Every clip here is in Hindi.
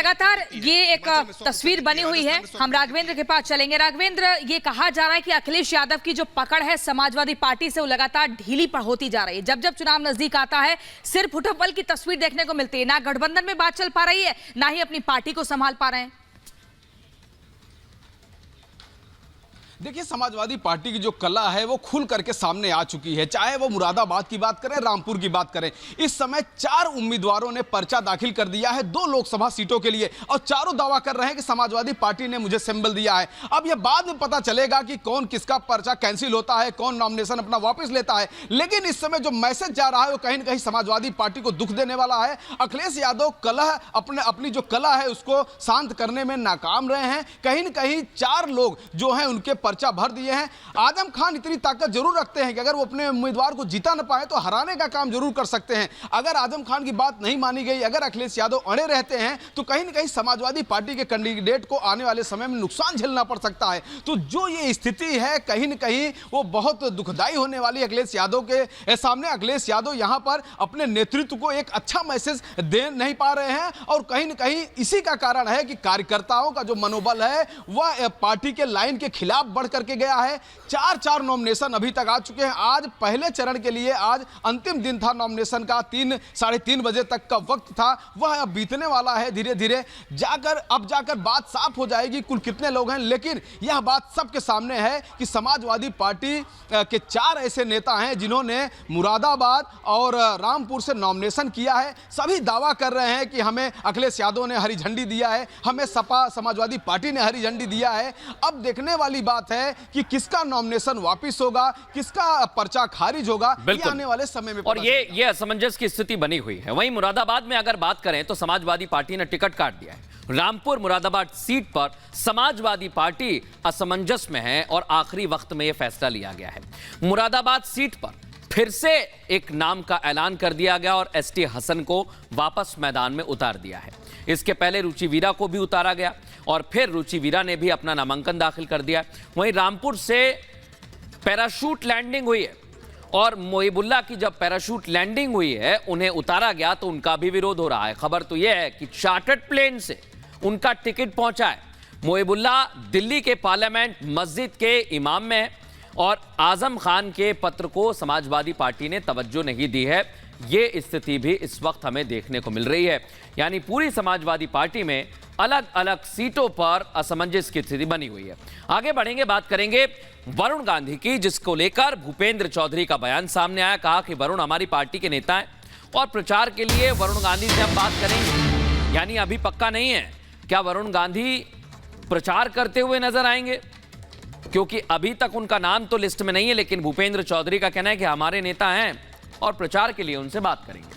लगातार ये एक तस्वीर बनी हुई है। हम राघवेंद्र के पास चलेंगे। राघवेंद्र, ये कहा जा रहा है कि अखिलेश यादव की जो पकड़ है समाजवादी पार्टी से वो लगातार ढीली होती जा रही है। जब जब चुनाव नजदीक आता है सिर्फ उठक-बल की तस्वीर देखने को मिलती है। ना गठबंधन में बात चल पा रही है, ना ही अपनी पार्टी को संभाल पा रहे हैं। देखिए, समाजवादी पार्टी की जो कला है वो खुल करके सामने आ चुकी है। चाहे वो मुरादाबाद की बात करें, रामपुर की बात करें, इस समय 4 उम्मीदवारों ने पर्चा दाखिल कर दिया है 2 लोकसभा सीटों के लिए, और चारों दावा कर रहे हैं कि समाजवादी पार्टी ने मुझे सिंबल दिया है। अब यह बाद में पता चलेगा कि कौन किसका पर्चा कैंसिल होता है, कौन नॉमिनेशन अपना वापस लेता है। लेकिन इस समय जो मैसेज जा रहा है वो कहीं ना कहीं समाजवादी पार्टी को दुख देने वाला है। अखिलेश यादव अपनी जो कला है उसको शांत करने में नाकाम रहे हैं। कहीं ना कहीं 4 लोग जो हैं उनके पर्चा भर दिए हैं। आजम खान इतनी ताकत जरूर रखते हैं कि अगर वो अपने उम्मीदवार को जिता न पाए तो हराने का काम जरूर कर सकते हैं। अगर आजम खान की बात नहीं मानी गई, अगर अखिलेश यादव अड़े रहते हैं तो कहीं ना कहीं समाजवादी पार्टी के कैंडिडेट को आने वाले समय में नुकसान झेलना पड़ सकता है। तो जो ये स्थिति है कहीं ना कहीं वो बहुत दुखदाई होने वाली है अखिलेश यादव के सामने। अखिलेश यादव यहां पर अपने नेतृत्व को एक अच्छा मैसेज दे नहीं पा रहे हैं, और कहीं ना कहीं इसी का कारण है कि कार्यकर्ताओं का जो मनोबल है वह पार्टी के लाइन के खिलाफ बढ़ करके गया है। 4 नॉमिनेशन अभी तक आ चुके हैं। आज पहले चरण के लिए आज अंतिम दिन था नॉमिनेशन का। 3 साढ़े 3 बजे तक का वक्त था, वह अब बीतने वाला है। धीरे धीरे जाकर बात साफ हो जाएगी कुल कितने लोग हैं। लेकिन यह बात सबके सामने है कि समाजवादी पार्टी के 4 ऐसे नेता हैं जिन्होंने मुरादाबाद और रामपुर से नॉमिनेशन किया है। सभी दावा कर रहे हैं कि हमें अखिलेश यादव ने हरी झंडी दिया है, हमें सपा समाजवादी पार्टी ने हरी झंडी दिया है। अब देखने वाली बात है कि किसका नॉमिनेशन वापस होगा, किसका पर्चा खारिज होगा, ये आने वाले समय में। और ये असमंजस की स्थिति बनी हुई है। वहीं मुरादाबाद में अगर बात करें तो समाजवादी पार्टी ने टिकट काट दिया है। रामपुर मुरादाबाद सीट पर समाजवादी पार्टी असमंजस में है और आखिरी वक्त में यह फैसला लिया गया है। मुरादाबाद सीट पर फिर से एक नाम का ऐलान कर दिया गया और एसटी हसन को वापस मैदान में उतार दिया है। इसके पहले रुचि वीरा को भी उतारा गया और फिर रुचि वीरा ने भी अपना नामांकन दाखिल कर दिया। वहीं रामपुर से पैराशूट लैंडिंग हुई है और मोहिबुल्ला की जब पैराशूट लैंडिंग हुई है उन्हें उतारा गया तो उनका भी विरोध हो रहा है। खबर तो यह है कि चार्टर्ड प्लेन से उनका टिकट पहुंचा है। मोहिबुल्ला दिल्ली के पार्लियामेंट मस्जिद के इमाम में है और आजम खान के पत्र को समाजवादी पार्टी ने तवज्जो नहीं दी है। ये स्थिति भी इस वक्त हमें देखने को मिल रही है। यानी पूरी समाजवादी पार्टी में अलग अलग सीटों पर असमंजस की स्थिति बनी हुई है। आगे बढ़ेंगे, बात करेंगे वरुण गांधी की, जिसको लेकर भूपेंद्र चौधरी का बयान सामने आया। कहा कि वरुण हमारी पार्टी के नेता हैं और प्रचार के लिए वरुण गांधी से हम बात करेंगे। यानी अभी पक्का नहीं है क्या वरुण गांधी प्रचार करते हुए नजर आएंगे, क्योंकि अभी तक उनका नाम तो लिस्ट में नहीं है। लेकिन भूपेंद्र चौधरी का कहना है कि हमारे नेता हैं और प्रचार के लिए उनसे बात करेंगे।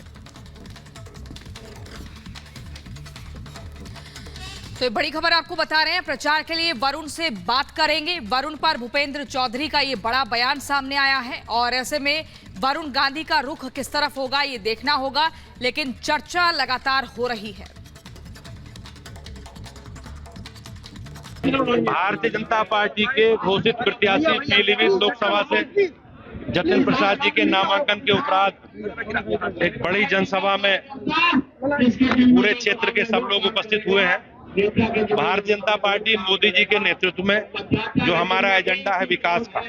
तो ये बड़ी खबर आपको बता रहे हैं, प्रचार के लिए वरुण से बात करेंगे। वरुण पर भूपेंद्र चौधरी का ये बड़ा बयान सामने आया है और ऐसे में वरुण गांधी का रुख किस तरफ होगा ये देखना होगा, लेकिन चर्चा लगातार हो रही है। भारतीय जनता पार्टी के घोषित प्रत्याशी पीलीभीत लोकसभा से जतिन प्रसाद जी के नामांकन के उपरांत एक बड़ी जनसभा में पूरे क्षेत्र के सब लोग उपस्थित हुए हैं। भारतीय जनता पार्टी मोदी जी के नेतृत्व में जो हमारा एजेंडा है विकास का,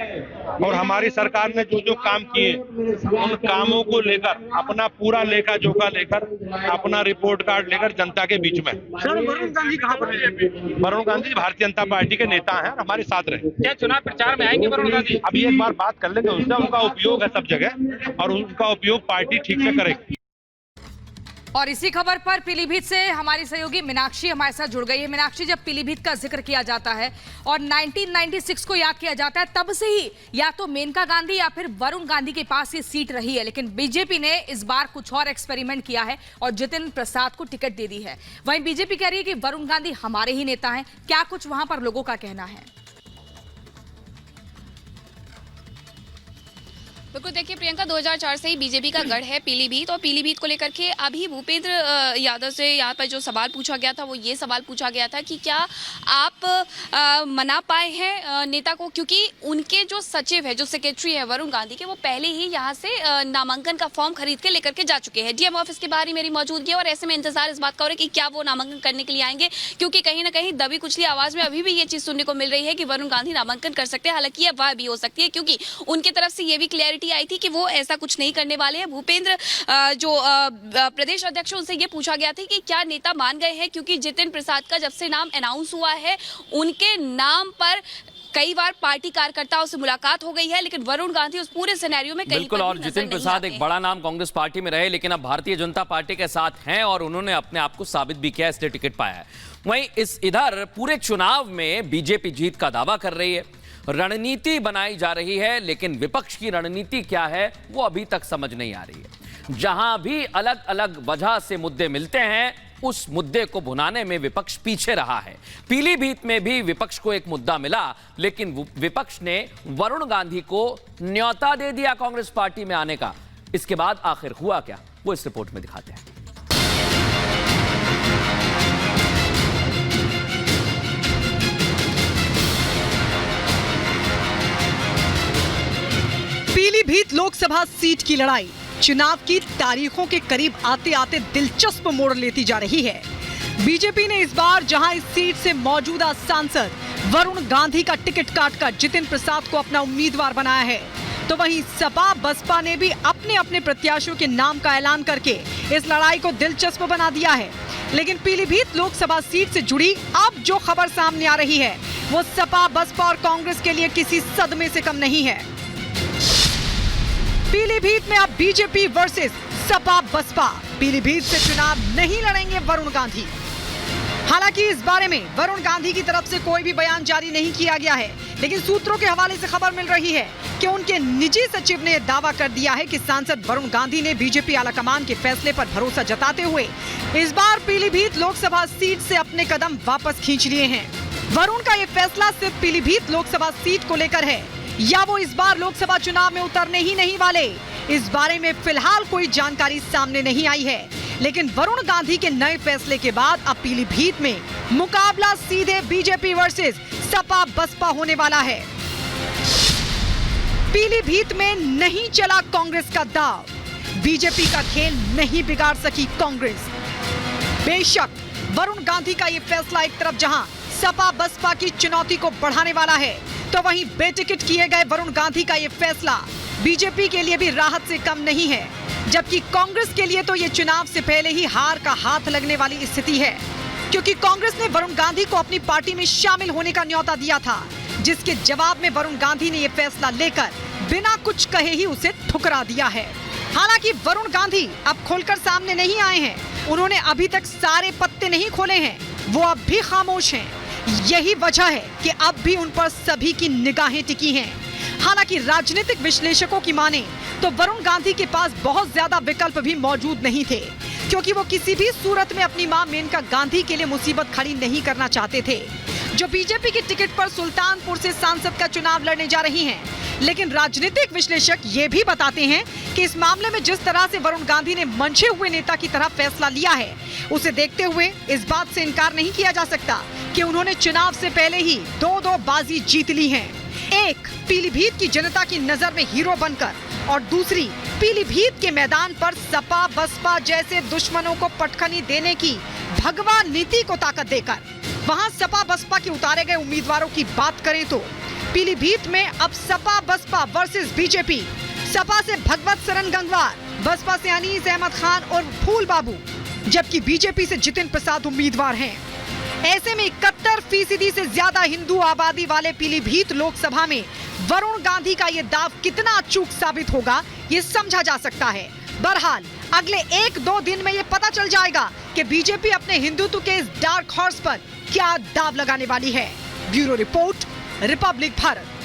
और हमारी सरकार ने जो जो काम किए उन कामों को लेकर अपना पूरा लेखा जोखा लेकर अपना रिपोर्ट कार्ड लेकर जनता के बीच में। सर, वरुण गांधी कहाँ पर हैं? वरुण गांधी भारतीय जनता पार्टी के नेता हैं और हमारे साथ रहे। क्या चुनाव प्रचार में आएंगे वरुण गांधी? अभी एक बार बात कर लेंगे उससे। उनका उपयोग है सब जगह और उनका उपयोग पार्टी ठीक से करेगी। और इसी खबर पर पीलीभीत से हमारी सहयोगी मीनाक्षी हमारे साथ जुड़ गई है। मीनाक्षी, जब पीलीभीत का जिक्र किया जाता है और 1996 को याद किया जाता है, तब से ही या तो मेनका गांधी या फिर वरुण गांधी के पास ये सीट रही है। लेकिन बीजेपी ने इस बार कुछ और एक्सपेरिमेंट किया है और जतिन प्रसाद को टिकट दे दी है। वहीं बीजेपी कह रही है कि वरुण गांधी हमारे ही नेता हैं। क्या कुछ वहां पर लोगों का कहना है? बिल्कुल, देखिए प्रियंका, 2004 से ही बीजेपी का गढ़ है पीलीभीत, और पीलीभीत को लेकर के अभी भूपेंद्र यादव से यहाँ पर जो सवाल पूछा गया था वो ये सवाल पूछा गया था कि क्या आप मना पाए हैं नेता को, क्योंकि उनके जो सचिव है, जो सेक्रेटरी है वरुण गांधी के, वो पहले ही यहाँ से नामांकन का फॉर्म खरीद के लेकर के जा चुके हैं। डीएम ऑफिस के बाहर ही मेरी मौजूदगी है और ऐसे में इंतजार इस बात का हो रहा है कि क्या वो नामांकन करने के लिए आएंगे, क्योंकि कहीं ना कहीं दबी कुचली आवाज में अभी भी ये चीज सुनने को मिल रही है कि वरुण गांधी नामांकन कर सकते हैं। हालांकि यह वाह भी हो सकती है, क्योंकि उनकी तरफ से ये भी क्लियरिटी आई थी कि वो ऐसा कुछ नहीं करने वाले हैं। भूपेंद्र जो प्रदेश अध्यक्ष, उनसे ये पूछा गया था कि क्या नेता मान गए हैं, क्योंकि जितिन प्रसाद का जब से नाम अनाउंस हुआ है उनके नाम पर कई बार पार्टी कार्यकर्ताओं से मुलाकात हो गई है, लेकिन वरुण गांधी उस पूरे सिनेरियो में कहीं बिल्कुल, और जितिन प्रसाद एक बड़ा नाम कांग्रेस पार्टी में रहे, लेकिन अब भारतीय जनता पार्टी के साथ हैं और उन्होंने अपने आप को साबित भी किया, इसलिए टिकट पाया है। वहीं इधर पूरे चुनाव में बीजेपी जीत का दावा कर रही है, रणनीति बनाई जा रही है, लेकिन विपक्ष की रणनीति क्या है वो अभी तक समझ नहीं आ रही है। जहां भी अलग अलग वजह से मुद्दे मिलते हैं, उस मुद्दे को भुनाने में विपक्ष पीछे रहा है। पीलीभीत में भी विपक्ष को एक मुद्दा मिला, लेकिन विपक्ष ने वरुण गांधी को न्योता दे दिया कांग्रेस पार्टी में आने का। इसके बाद आखिर हुआ क्या, वो इस रिपोर्ट में दिखाते हैं। पीलीभीत लोकसभा सीट की लड़ाई चुनाव की तारीखों के करीब आते आते दिलचस्प मोड़ लेती जा रही है। बीजेपी ने इस बार जहां इस सीट से मौजूदा सांसद वरुण गांधी का टिकट काटकर जितिन प्रसाद को अपना उम्मीदवार बनाया है, तो वहीं सपा बसपा ने भी अपने अपने प्रत्याशियों के नाम का ऐलान करके इस लड़ाई को दिलचस्प बना दिया है। लेकिन पीलीभीत लोकसभा सीट से जुड़ी अब जो खबर सामने आ रही है वो सपा बसपा और कांग्रेस के लिए किसी सदमे से कम नहीं है। पीलीभीत में अब बीजेपी वर्सेस सपा बसपा। पीलीभीत से चुनाव नहीं लड़ेंगे वरुण गांधी। हालांकि इस बारे में वरुण गांधी की तरफ से कोई भी बयान जारी नहीं किया गया है, लेकिन सूत्रों के हवाले से खबर मिल रही है कि उनके निजी सचिव ने दावा कर दिया है कि सांसद वरुण गांधी ने बीजेपी आलाकमान के फैसले पर भरोसा जताते हुए इस बार पीलीभीत लोकसभा सीट से अपने कदम वापस खींच लिए हैं। वरुण का ये फैसला सिर्फ पीलीभीत लोकसभा सीट को लेकर है या वो इस बार लोकसभा चुनाव में उतरने ही नहीं वाले, इस बारे में फिलहाल कोई जानकारी सामने नहीं आई है। लेकिन वरुण गांधी के नए फैसले के बाद अब पीलीभीत में मुकाबला सीधे बीजेपी वर्सेस सपा बसपा होने वाला है। पीलीभीत में नहीं चला कांग्रेस का दाव, बीजेपी का खेल नहीं बिगाड़ सकी कांग्रेस। बेशक वरुण गांधी का ये फैसला एक तरफ जहां सपा बसपा की चुनौती को बढ़ाने वाला है, तो वहीं बेटिकट किए गए वरुण गांधी का ये फैसला बीजेपी के लिए भी राहत से कम नहीं है, जबकि कांग्रेस के लिए तो ये चुनाव से पहले ही हार का हाथ लगने वाली स्थिति है, क्योंकि कांग्रेस ने वरुण गांधी को अपनी पार्टी में शामिल होने का न्योता दिया था, जिसके जवाब में वरुण गांधी ने ये फैसला लेकर बिना कुछ कहे ही उसे ठुकरा दिया है। हालांकि वरुण गांधी अब खोलकर सामने नहीं आए हैं, उन्होंने अभी तक सारे पत्ते नहीं खोले हैं, वो अब भी खामोश हैं। यही वजह है कि अब भी उन पर सभी की निगाहें टिकी हैं। हालांकि राजनीतिक विश्लेषकों की माने तो वरुण गांधी के पास बहुत ज्यादा विकल्प भी मौजूद नहीं थे, क्योंकि वो किसी भी सूरत में अपनी मां मेनका गांधी के लिए मुसीबत खड़ी नहीं करना चाहते थे, जो बीजेपी के टिकट पर सुल्तानपुर से सांसद का चुनाव लड़ने जा रही हैं। लेकिन राजनीतिक विश्लेषक ये भी बताते हैं कि इस मामले में जिस तरह से वरुण गांधी ने मंचे हुए नेता की तरह फैसला लिया है, उसे देखते हुए इस बात से इनकार नहीं किया जा सकता कि उन्होंने चुनाव से पहले ही दो बाजी जीत ली है। एक पीलीभीत की जनता की नजर में हीरो बनकर, और दूसरी पीलीभीत के मैदान पर सपा बसपा जैसे दुश्मनों को पटखनी देने की भगवा नीति को ताकत देकर। वहां सपा बसपा के उतारे गए उम्मीदवारों की बात करें तो पीलीभीत में अब सपा बसपा वर्सेस बीजेपी। सपा से भगवत सरन गंगवार, बसपा से अनीस अहमद खान और फूल बाबू, जबकि बीजेपी से जितिन प्रसाद उम्मीदवार हैं। ऐसे में 71% से ज्यादा हिंदू आबादी वाले पीलीभीत लोकसभा में वरुण गांधी का ये दाव कितना अचूक साबित होगा, ये समझा जा सकता है। बहरहाल अगले 1-2 दिन में ये पता चल जाएगा कि बीजेपी अपने हिंदुत्व के इस डार्क हॉर्स पर क्या दाव लगाने वाली है। Bureau report, Republic Bharat.